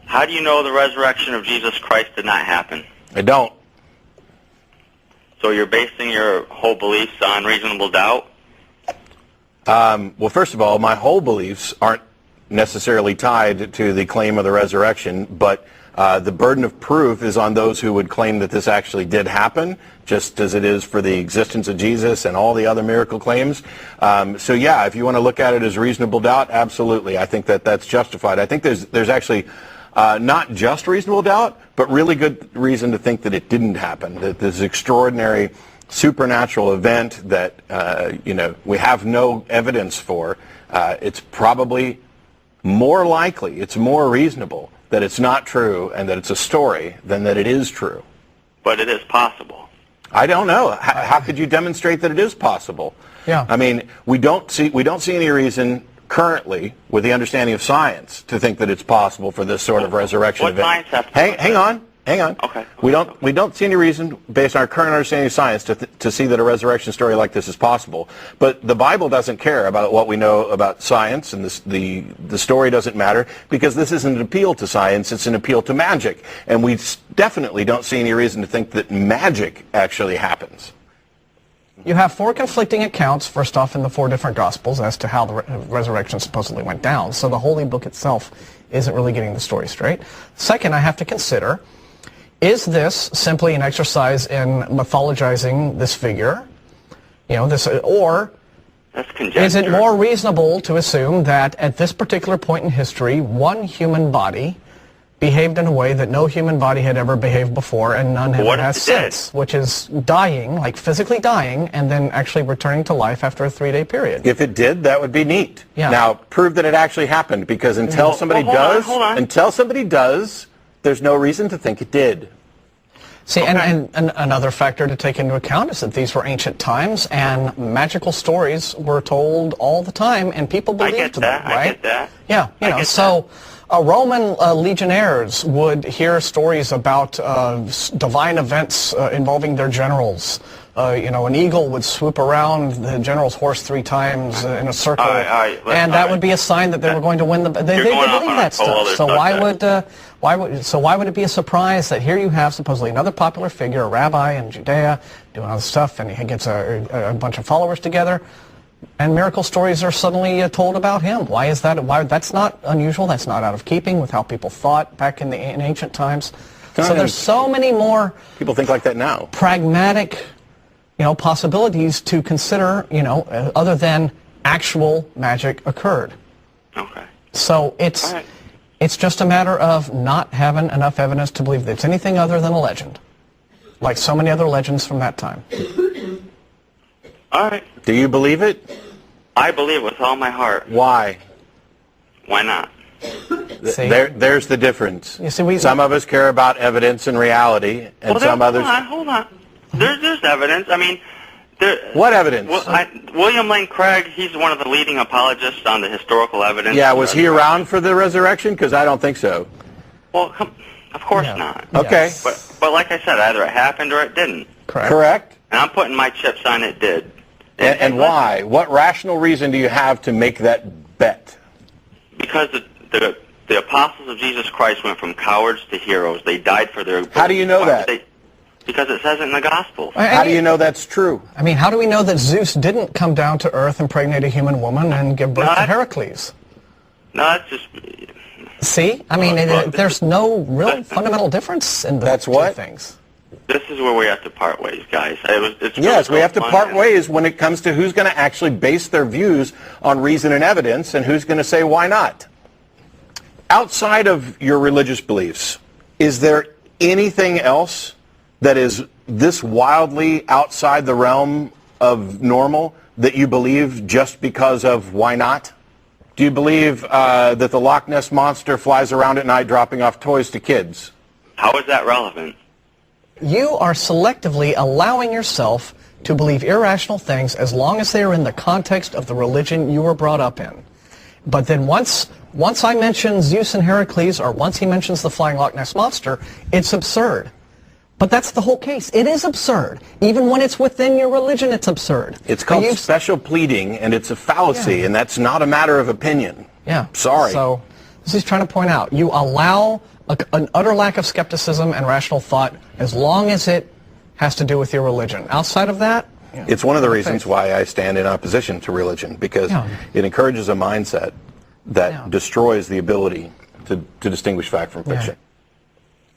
How do you know the resurrection of Jesus Christ did not happen? I don't. So you're basing your whole beliefs on reasonable doubt? Well, first of all, my whole beliefs aren't necessarily tied to the claim of the resurrection, but the burden of proof is on those who would claim that this actually did happen, just as it is for the existence of Jesus and all the other miracle claims. So yeah, if you want to look at it as reasonable doubt, absolutely. I think that that's justified. I think there's actually not just reasonable doubt, but really good reason to think that it didn't happen, that this extraordinary supernatural event that we have no evidence for. It's probably more likely, it's more reasonable that it's not true and that it's a story than that it is true. But it is possible. I don't know. How could you demonstrate that it is possible? Yeah. I mean, we don't see any reason currently, with the understanding of science, to think that it's possible for this sort of resurrection what event. Science have to Hang on. Okay. We don't see any reason, based on our current understanding of science, to see that a resurrection story like this is possible. But the Bible doesn't care about what we know about science, and the story doesn't matter, because this isn't an appeal to science, it's an appeal to magic. And we definitely don't see any reason to think that magic actually happens. You have 4 conflicting accounts, first off, in the 4 different Gospels as to how the resurrection supposedly went down. So the Holy Book itself isn't really getting the story straight. Second, I have to consider, is this simply an exercise in mythologizing this figure? Or that's conjecture. Is it more reasonable to assume that at this particular point in history, one human body behaved in a way that no human body had ever behaved before, and none has since, which is dying, like physically dying, and then actually returning to life after a 3-day period? If it did, that would be neat. Yeah. Now, prove that it actually happened, because until somebody does, there's no reason to think it did. See, and another factor to take into account is that these were ancient times, and magical stories were told all the time, and people believed them, right? I get that. Yeah, so Roman legionnaires would hear stories about divine events involving their generals. An eagle would swoop around the general's horse 3 times in a circle, and that would be a sign that they were going to win the. They believe that stuff. So why would it be a surprise that here you have supposedly another popular figure, a rabbi in Judea, doing all this stuff, and he gets a bunch of followers together, and miracle stories are suddenly told about him? Why is that? Why? That's not unusual. That's not out of keeping with how people thought back in ancient times. So there's so many more. People think like that now. Pragmatic, possibilities to consider, other than actual magic occurred. Okay. So it's just a matter of not having enough evidence to believe that it's anything other than a legend, like so many other legends from that time. All right. Do you believe it? I believe with all my heart. Why? Why not? There's the difference. You see, some of us care about evidence and reality, and some others. Hold on. There's evidence. I mean, what evidence? William Lane Craig, he's one of the leading apologists on the historical evidence. Yeah, was he around for the resurrection? Because I don't think so. Well, of course not. Okay. But like I said, either it happened or it didn't. Correct. And I'm putting my chips on it did. And why? What rational reason do you have to make that bet? Because the apostles of Jesus Christ went from cowards to heroes. They died for their... How do you know that? Because it says it in the Gospels. How do you know that's true? I mean, how do we know that Zeus didn't come down to Earth, impregnate a human woman, and give birth to Heracles? No, that's just... See? I mean, there's no real fundamental difference in the two things. This is where we have to part ways, guys. Yes, we have to part ways when it comes to who's going to actually base their views on reason and evidence, and who's going to say why not. Outside of your religious beliefs, is there anything else that is this wildly outside the realm of normal that you believe just because of why not? Do you believe that the Loch Ness Monster flies around at night dropping off toys to kids? How is that relevant? You are selectively allowing yourself to believe irrational things as long as they are in the context of the religion you were brought up in. But then once I mention Zeus and Heracles, or once he mentions the flying Loch Ness Monster, it's absurd. But that's the whole case. It is absurd. Even when it's within your religion, it's absurd. It's called special pleading, and it's a fallacy, and that's not a matter of opinion. Yeah. Sorry. This is trying to point out. You allow an utter lack of skepticism and rational thought as long as it has to do with your religion. Outside of that, it's one of the reasons why I stand in opposition to religion, because it encourages a mindset that destroys the ability to distinguish fact from fiction.